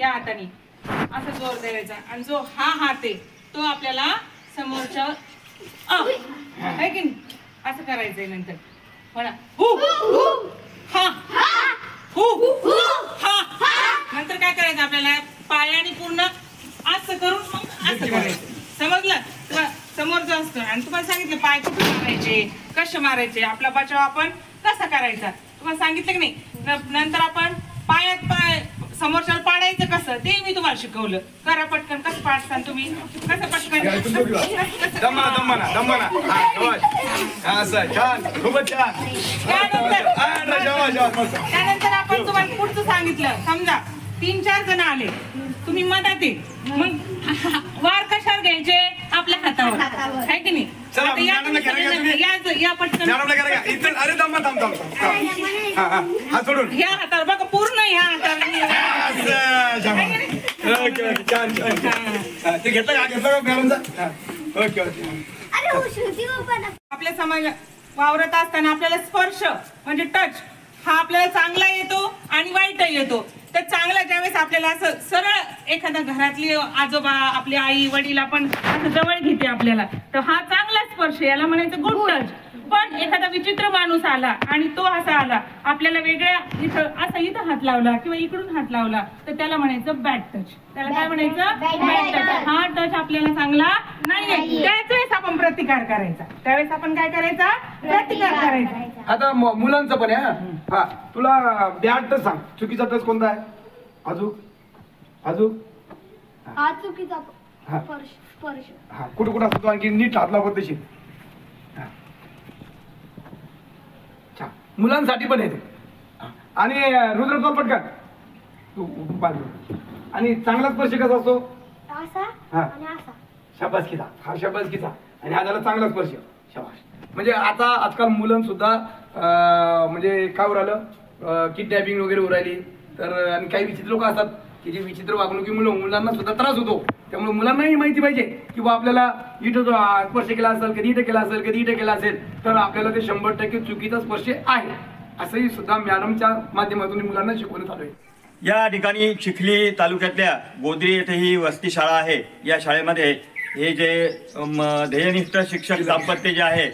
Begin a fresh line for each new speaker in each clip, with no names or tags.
या हाताने असं जोर द्यायचा आणि जो हा हात आहे तो आपल्याला समोरच्या आहे की नाही असं करायचंय. नंतर म्हणा हु हा हु हा. नंतर काय करायचं आपल्याला पायाने पूर्ण असं करून मग असं करायचं. समजलं? समोरचं असतं आणि तुम्हाला सांगितलं पाय कुठे मारायचे, कसे मारायचे, आपला बचाव आपण कसा करायचा तुम्हाला सांगितलं की नाही. नंतर आपण पायात पाय समोरच्याला पाडायचं कसं ते मी तुम्हाला शिकवलं. करा पटकन. कसं पाडसान तुम्ही, कसं पटकन त्यानंतर आपण तुम्हाला पुढचं सांगितलं. समजा 3-4 जण आले, तुम्ही मधात आहे, मग वार कशावर घ्यायचे आपल्या हातावर आहे की नाही. या पटकन ह्या हातावर बघा पूर्ण ह्या हातावर आपल्या समाजात वावरत असताना आपल्याला स्पर्श म्हणजे टच हा आपल्याला चांगला येतो आणि वाईटही येतो. तर चांगला ज्यावेळेस आपल्याला असं सरळ एखाद्या घरातली आजोबा आपली आई वडील आपण असं जवळ घेते आपल्याला तर हा चांगला स्पर्श याला म्हणायचं गुड टच. पण एखादा विचित्र माणूस आला आणि तो असा आला आपल्याला वेगळ्या इथं असं इथं हात लावला किंवा इकडून हात लावला तर त्याला म्हणायचं बॅड टच. त्याला काय म्हणायचं बॅड टच. हा टच आपल्याला चांगला नाहीये. त्यावेळेस आपण प्रतिकार करायचा. त्यावेळेस आपण काय करायचा प्रतिकार करायचा.
आता मुलांचं पण आहे. हा तुला बॅड टच सांग. चुकीचा टच कोणता आहे? अजून
हा चुकीचा स्पर्श.
हा कुठं कुठं असतो आणखी नीट हात लावत तशी. मुलांसाठी पण आहे. आणि रुद्र तो पटकन तू आणि चांगला स्पर्श कसा असतो? शाबासकीचा. हा शाबासकीचा आणि हा झाला चांगला स्पर्श. शाबास. म्हणजे आता आजकाल मुलांसुद्धा म्हणजे काय उरालं किडनॅपिंग वगैरे उरायली. तर आणि काही विचित्र लोक असतात की जे विचित्र वागणुकीमुळे मुलांना सुद्धा त्रास होतो. त्यामुळे मुलांनाही माहिती पाहिजे की बा आपल्याला इथं स्पर्श केला असेल, कधी इथं केला असेल, कधी इथं केला असेल तर आपल्याला ते 100% चुकीचा स्पर्श आहे असंही सुद्धा मॅडमच्या माध्यमातून मुलांना शिकवण्यात आलं आहे.
या ठिकाणी चिखली तालुक्यातल्या गोद्री येथे ही वसती शाळा आहे. या शाळेमध्ये हे जे ध्येयनिष्ठ शिक्षक दाम्पत्य जे आहे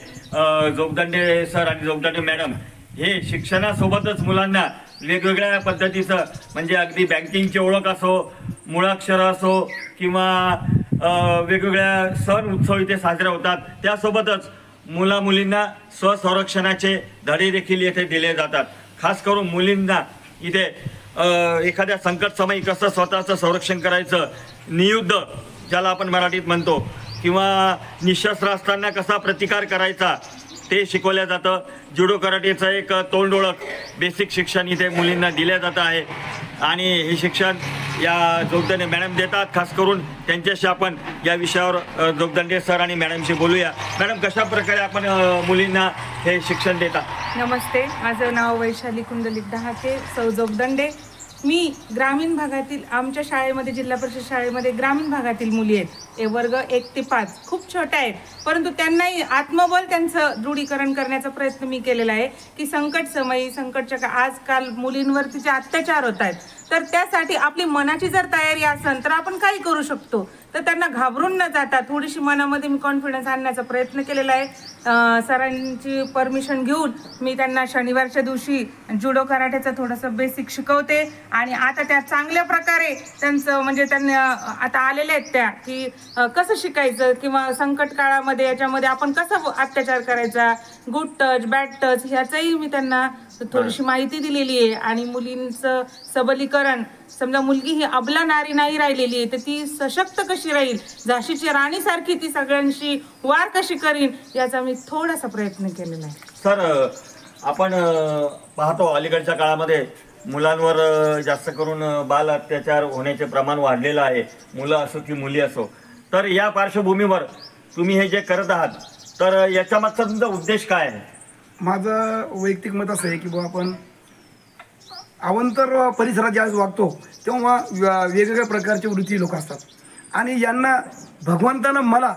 जोगदंडे सर आणि जोगदंडे मॅडम हे शिक्षणासोबतच मुलांना वेगवेगळ्या पद्धतीचं म्हणजे अगदी बँकिंगची ओळख असो, मुळाक्षर असो किंवा वेगवेगळ्या सण उत्सव इथे साजरे होतात. त्यासोबतच मुलींना स्वसंरक्षणाचे धडे देखील येथे दिले जातात. खास करून मुलींना इथे एखाद्या संकटसमयी कसं स्वतःचं संरक्षण करायचं, नियुद्ध ज्याला आपण मराठीत म्हणतो किंवा निशस्त्र असताना कसा प्रतिकार करायचा ते शिकवलं जातं. जुडो कराटेचं एक तोंड ओळख बेसिक शिक्षण इथे मुलींना दिलं जातं आहे आणि हे शिक्षण या जोगदंडे मॅडम देतात. खास करून त्यांच्याशी आपण या विषयावर जोगदंडे सर आणि मॅडमशी बोलूया. मॅडम कशा प्रकारे आपण मुलींना हे शिक्षण देता?
नमस्ते, माझं नाव वैशाली कुंडलिक डहाके, सौ जोगदंडे. मी ग्रामीण भागातील आमच्या शाळेमध्ये जिल्हा परिषद शाळेमध्ये ग्रामीण भागातील मुली आहेत. वर्ग 1 ते 5 खूप छोट्या आहेत परंतु त्यांनाही आत्मबल त्यांचं दृढीकरण करण्याचा प्रयत्न मी केलेला आहे की संकट समयी संकटच्या आजकाल मुलींवरती जे अत्याचार होत आहेत तर त्यासाठी आपली मनाची जर तयारी असेल तर आपण काही करू शकतो. तर त्यांना घाबरून न जाता थोडीशी मनामध्ये मी कॉन्फिडन्स आणण्याचा प्रयत्न केलेला आहे. सरांची परमिशन घेऊन मी त्यांना शनिवारच्या दिवशी जुडो कराटेचं थोडंसं बेसिक शिकवते आणि आता त्या चांगल्या प्रकारे त्यांचं म्हणजे त्यांना आता आलेल्या आहेत त्या की कसं शिकायचं किंवा संकट काळामध्ये याच्यामध्ये आपण कसं अत्याचार करायचा, गुड टच बॅड टच ह्याचंही मी त्यांना थोडीशी माहिती दिलेली आहे. आणि मुलींचं सबलीकरण समजा मुलगी ही अबला नारी नाही राहिलेली आहे तर ती सशक्त कशी राहील, झाशीची राणीसारखी ती सगळ्यांशी वार कशी करीन याचा मी थोडासा प्रयत्न केलेला आहे.
सर आपण पाहतो अलीकडच्या काळामध्ये मुलांवर जास्त करून बाल अत्याचार होण्याचे प्रमाण वाढलेलं आहे, मुलं असो की मुली असो. तर या पार्श्वभूमीवर तुम्ही हे जे करत आहात तर याच्या मागचा तुमचा उद्देश काय आहे?
माझं वैयक्तिक मत असं आहे की बुवा आपण अवांतर परिसरात ज्यावेळेस वागतो तेव्हा वेगवेगळ्या प्रकारचे वृत्ती लोक असतात आणि यांना भगवंतानं मला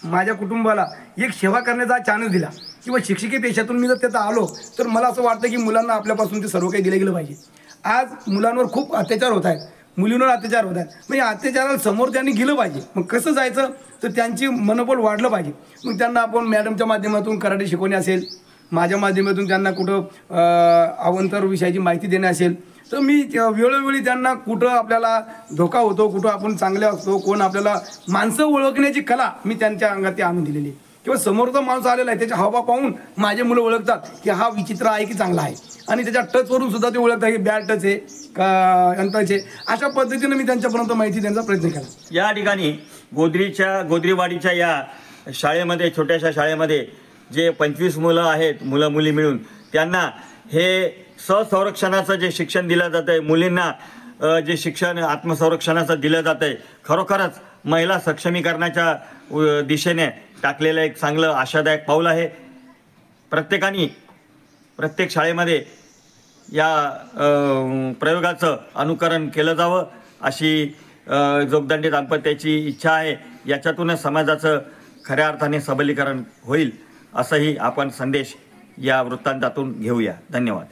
माझ्या कुटुंबाला एक सेवा करण्याचा चान्स दिला किंवा शिक्षकी पेशातून मी जर त्याचा आलो तर मला असं वाटतं की मुलांना आपल्यापासून ते सर्व काही दिलं गेलं पाहिजे. आज मुलांवर खूप अत्याचार होत आहेत मुलींवर अत्याचार होत आहेत. मग या अत्याचाराला समोर त्यांनी गेलं पाहिजे. मग कसं जायचं तर त्यांची मनोबल वाढलं पाहिजे. मग त्यांना आपण मॅडमच्या माध्यमातून कराटे शिकवणे असेल, माझ्या माध्यमातून त्यांना कुठं अवंतर विषयाची माहिती देणे असेल, तर मी वेळोवेळी त्यांना कुठं आपल्याला धोका होतो, कुठं आपण चांगले असतो, कोण आपल्याला माणसं ओळखण्याची कला मी त्यांच्या अंगात ती आणून दिलेली आहे. किंवा समोरचा माणूस आलेला आहे त्याच्या हावभाव पाहून माझे मुलं ओळखतात की हा विचित्र आहे की चांगला आहे, आणि त्याच्या टचवरून सुद्धा ते ओळखतात की बॅड टच आहे का अंतच आहे. अशा पद्धतीनं मी त्यांच्यापर्यंत माहिती देण्याचा प्रयत्न केला.
या ठिकाणी गोदरीवाडीच्या या शाळेमध्ये, छोट्याशा शाळेमध्ये जे 25 मुलं आहेत, मुलं मुली मिळून, त्यांना हे संरक्षणाचं जे शिक्षण दिलं जातं आहे, मुलींना जे शिक्षण आत्मसंरक्षणाचं दिलं जातं आहे, खरोखरच महिला सक्षमीकरणाच्या दिशेने टाकलेलं एक चांगलं आशादायक पाऊल आहे. प्रत्येक शाळेमध्ये या प्रयोगाचं अनुकरण केलं जावं अशी जोगदंडे दाम्पत्याची इच्छा आहे. याच्यातूनच समाजाचं खऱ्या अर्थाने सबलीकरण होईल असंही आपण संदेश या वृत्तांतातून घेऊया. धन्यवाद.